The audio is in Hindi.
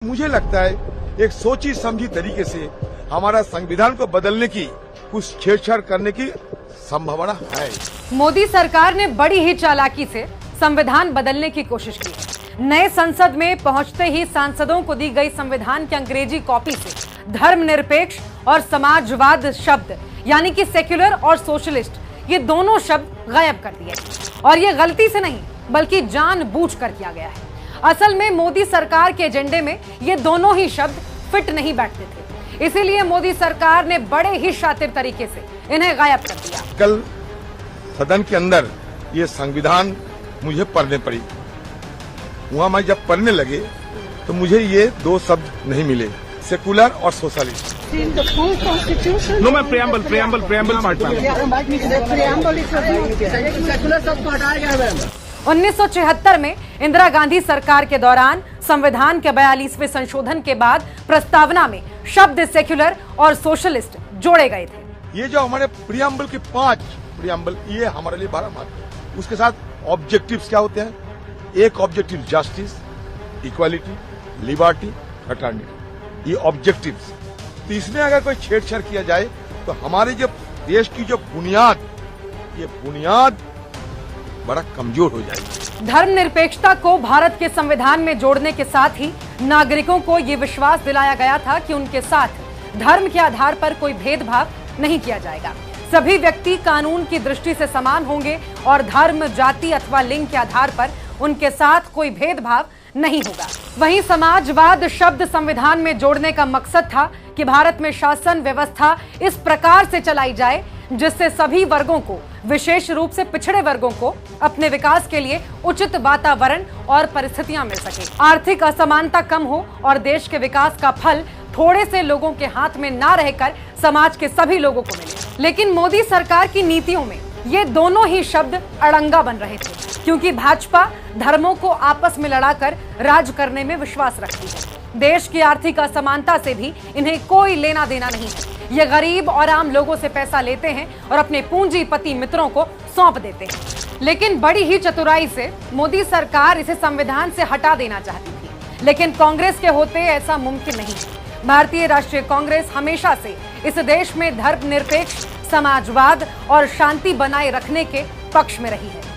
मुझे लगता है एक सोची समझी तरीके से हमारा संविधान को बदलने की कुछ छेड़छाड़ करने की संभावना है। मोदी सरकार ने बड़ी ही चालाकी से संविधान बदलने की कोशिश की है। नए संसद में पहुंचते ही सांसदों को दी गई संविधान की अंग्रेजी कॉपी से धर्मनिरपेक्ष और समाजवाद शब्द यानी कि सेक्युलर और सोशलिस्ट ये दोनों शब्द गायब कर दिए और ये गलती से नहीं बल्कि जानबूझकर किया गया है। असल में मोदी सरकार के एजेंडे में ये दोनों ही शब्द फिट नहीं बैठते थे, इसीलिए मोदी सरकार ने बड़े ही शातिर तरीके से इन्हें गायब कर दिया। कल सदन के अंदर ये संविधान मुझे पढ़ने पड़ी। वहां मैं जब पढ़ने लगे तो मुझे ये दो शब्द नहीं मिले, सेकुलर और सोशलिस्ट। नो मैं प्रेम्बल पार्ट में 1976 में इंदिरा गांधी सरकार के दौरान संविधान के 42वें संशोधन के बाद प्रस्तावना में शब्द सेक्युलर और सोशलिस्ट जोड़े गए थे। ये जो हमारे प्रियम्बल के 5 प्रियम्बल ये हमारे लिए बड़ा महत्व। उसके साथ ऑब्जेक्टिव्स क्या होते हैं? एक objective justice, equality, liberty, fraternity, ये ऑब्जेक्टिव्स। तो इसमें अगर कोई छेड़छाड़ किया जाए तो हमारे जो देश की जो बुनियाद, ये बुनियाद बड़ा कमजोर हो जाएगी। धर्मनिरपेक्षता को भारत के संविधान में जोड़ने के साथ ही नागरिकों को ये विश्वास दिलाया गया था कि उनके साथ धर्म के आधार पर कोई भेदभाव नहीं किया जाएगा। सभी व्यक्ति कानून की दृष्टि से समान होंगे और धर्म, जाति अथवा लिंग के आधार पर उनके साथ कोई भेदभाव नहीं होगा। वहीं समाजवाद शब्द संविधान में जोड़ने का मकसद था कि भारत में शासन व्यवस्था इस प्रकार से चलाई जाए जिससे सभी वर्गों को, विशेष रूप से पिछड़े वर्गों को अपने विकास के लिए उचित वातावरण और परिस्थितियां मिल सके, आर्थिक असमानता कम हो और देश के विकास का फल थोड़े से लोगों के हाथ में ना रहकर समाज के सभी लोगों को मिले। लेकिन मोदी सरकार की नीतियों में ये दोनों ही शब्द अड़ंगा बन रहे थे, क्योंकि भाजपा धर्मों को आपस में लड़ाकर राज करने में विश्वास रखती है। देश की आर्थिक असमानता से भी इन्हें कोई लेना देना नहीं है। ये गरीब और आम लोगों से पैसा लेते हैं और अपने पूंजीपति मित्रों को सौंप देते हैं। लेकिन बड़ी ही चतुराई से मोदी सरकार इसे संविधान से हटा देना चाहती थी, लेकिन कांग्रेस के होते ऐसा मुमकिन नहीं है। भारतीय राष्ट्रीय कांग्रेस हमेशा से इस देश में धर्मनिरपेक्ष, समाजवाद और शांति बनाए रखने के पक्ष में रही है।